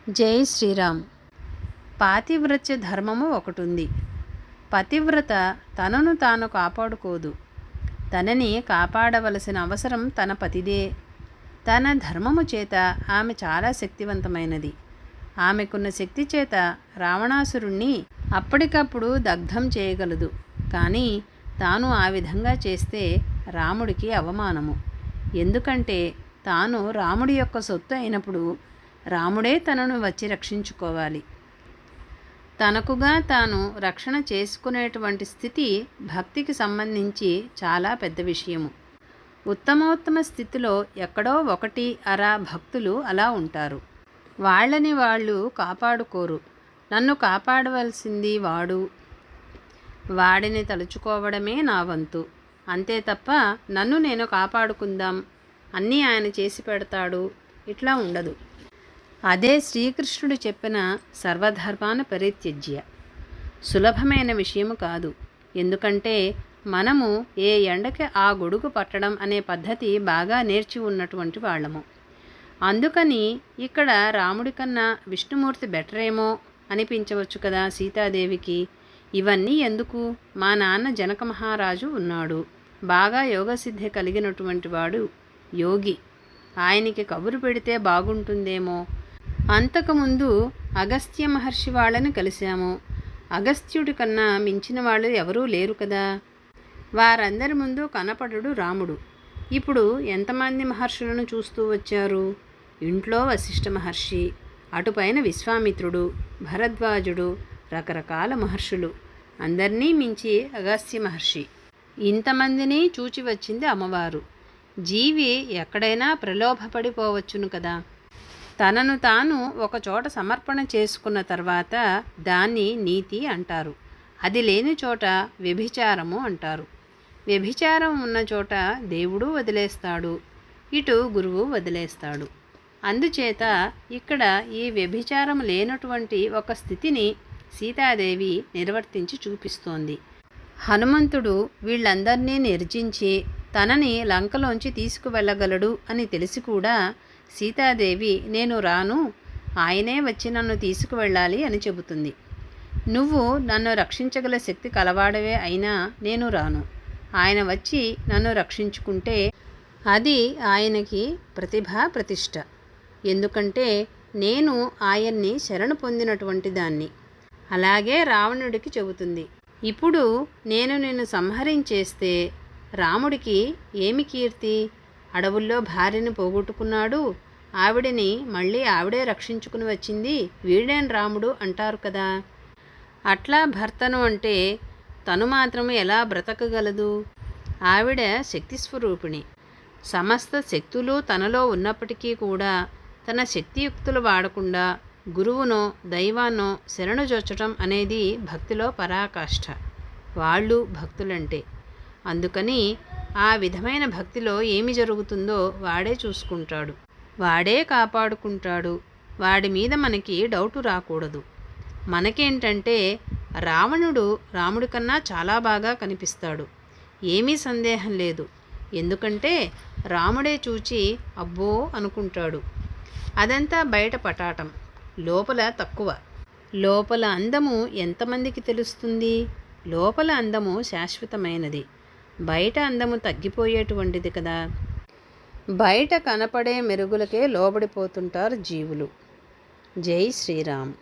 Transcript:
జై శ్రీరామ్. పాతివ్రత్య ధర్మము ఒకటుంది. పతివ్రత తనను తాను కాపాడుకోదు. తనని కాపాడవలసిన అవసరం తన పతిదే. తన ధర్మము చేత ఆమె చాలా శక్తివంతమైనది. ఆమెకున్న శక్తి చేత రావణాసురుణ్ణి అప్పటికప్పుడు దగ్ధం చేయగలదు. కానీ తాను ఆ విధంగా చేస్తే రాముడికి అవమానము. ఎందుకంటే తాను రాముడి యొక్క సొత్తు అయినప్పుడు రాముడే తనను వచ్చి రక్షించుకోవాలి. తనకుగా తాను రక్షణ చేసుకునేటువంటి స్థితి భక్తికి సంబంధించి చాలా పెద్ద విషయము. ఉత్తమోత్తమ స్థితిలో ఎక్కడో ఒకటి అరా భక్తులు అలా ఉంటారు. వాళ్ళని వాళ్ళు కాపాడుకోరు. నన్ను కాపాడవలసింది వాడు, వాడిని తలుచుకోవడమే నా వంతు, అంతే తప్ప నన్ను నేను కాపాడుకుందాం, అన్నీ ఆయన చేసి పెడతాడు, ఇట్లా ఉండదు. అదే శ్రీకృష్ణుడు చెప్పిన సర్వధర్మాన పరిత్యజ్య. సులభమైన విషయము కాదు. ఎందుకంటే మనము ఏ ఎండకి ఆ గొడుగు పట్టడం అనే పద్ధతి బాగా నేర్చి ఉన్నటువంటి వాళ్ళము. అందుకని ఇక్కడ రాముడి కన్నా విష్ణుమూర్తి బెటరేమో అనిపించవచ్చు కదా సీతాదేవికి. ఇవన్నీ ఎందుకు? మా నాన్న జనక మహారాజు ఉన్నాడు, బాగా యోగసిద్ధి కలిగినటువంటి వాడు, యోగి. ఆయనకి కబురు పెడితే బాగుంటుందేమో. అంతకుముందు అగస్త్య మహర్షి వాళ్ళని కలిశాము. అగస్త్యుడి కన్నా మించిన వాళ్ళు ఎవరూ లేరు కదా. వారందరి ముందు కనపడడు రాముడు. ఇప్పుడు ఎంతమంది మహర్షులను చూస్తూ వచ్చారు? ఇంట్లో వశిష్ఠ మహర్షి, అటుపైన విశ్వామిత్రుడు, భరద్వాజుడు, రకరకాల మహర్షులు. అందరినీ మించి అగస్త్య మహర్షి. ఇంతమందిని చూచి వచ్చింది అమ్మవారు. జీవి ఎక్కడైనా ప్రలోభపడిపోవచ్చును కదా. తనను తాను ఒకచోట సమర్పణ చేసుకున్న తర్వాత దాన్ని నీతి అంటారు. అది లేని చోట వ్యభిచారము అంటారు. వ్యభిచారం ఉన్న చోట దేవుడు వదిలేస్తాడు, ఇటు గురువు వదిలేస్తాడు. అందుచేత ఇక్కడ ఈ వ్యభిచారం లేనటువంటి ఒక స్థితిని సీతాదేవి నిర్వర్తించి చూపిస్తోంది. హనుమంతుడు వీళ్ళందరినీ నిర్జించి తనని లంకలోంచి తీసుకువెళ్ళగలడు అని తెలిసి కూడా సీతాదేవి నేను రాను, ఆయనే వచ్చి నన్ను తీసుకువెళ్ళాలి అని చెబుతుంది. నువ్వు నన్ను రక్షించగల శక్తి కలవాడవే అయినా నేను రాను. ఆయన వచ్చి నన్ను రక్షించుకుంటే అది ఆయనకి ప్రతిభా ప్రతిష్ట. ఎందుకంటే నేను ఆయన్ని శరణు పొందినటువంటి దాన్ని. అలాగే రావణుడికి చెబుతుంది. ఇప్పుడు నేను నిన్ను సంహరించేస్తే రాముడికి ఏమి కీర్తి? అడవుల్లో భార్యను పోగొట్టుకున్నాడు, ఆవిడని మళ్ళీ ఆవిడే రక్షించుకుని వచ్చింది, వీడేం రాముడు అంటారు కదా. అట్లా భర్తను అంటే తను మాత్రం ఎలా బ్రతకగలదు? ఆవిడ శక్తిస్వరూపిణి. సమస్త శక్తులు తనలో ఉన్నప్పటికీ కూడా తన శక్తియుక్తులు వాడకుండా గురువునో దైవాన్నో శరణుజొచ్చటం అనేది భక్తిలో పరాకాష్ఠ. వాళ్ళు భక్తులంటే. అందుకని ఆ విధమైన భక్తిలో ఏమి జరుగుతుందో వాడే చూసుకుంటాడు, వాడే కాపాడుకుంటాడు. వాడి మీద మనకి డౌటు రాకూడదు. మనకేంటంటే రావణుడు రాముడి కన్నా చాలా బాగా కనిపిస్తాడు, ఏమీ సందేహం లేదు. ఎందుకంటే రాముడే చూచి అబ్బో అనుకుంటాడు. అదంతా బయట పటాటం, లోపల తక్కువ. లోపల అందము ఎంతమందికి తెలుస్తుంది? లోపల అందము శాశ్వతమైనది, బయట అందము తగ్గిపోయేటువంటిది కదా. బయట కనపడే మెరుగులకే లోబడిపోతుంటారు జీవులు. జై శ్రీరామ్.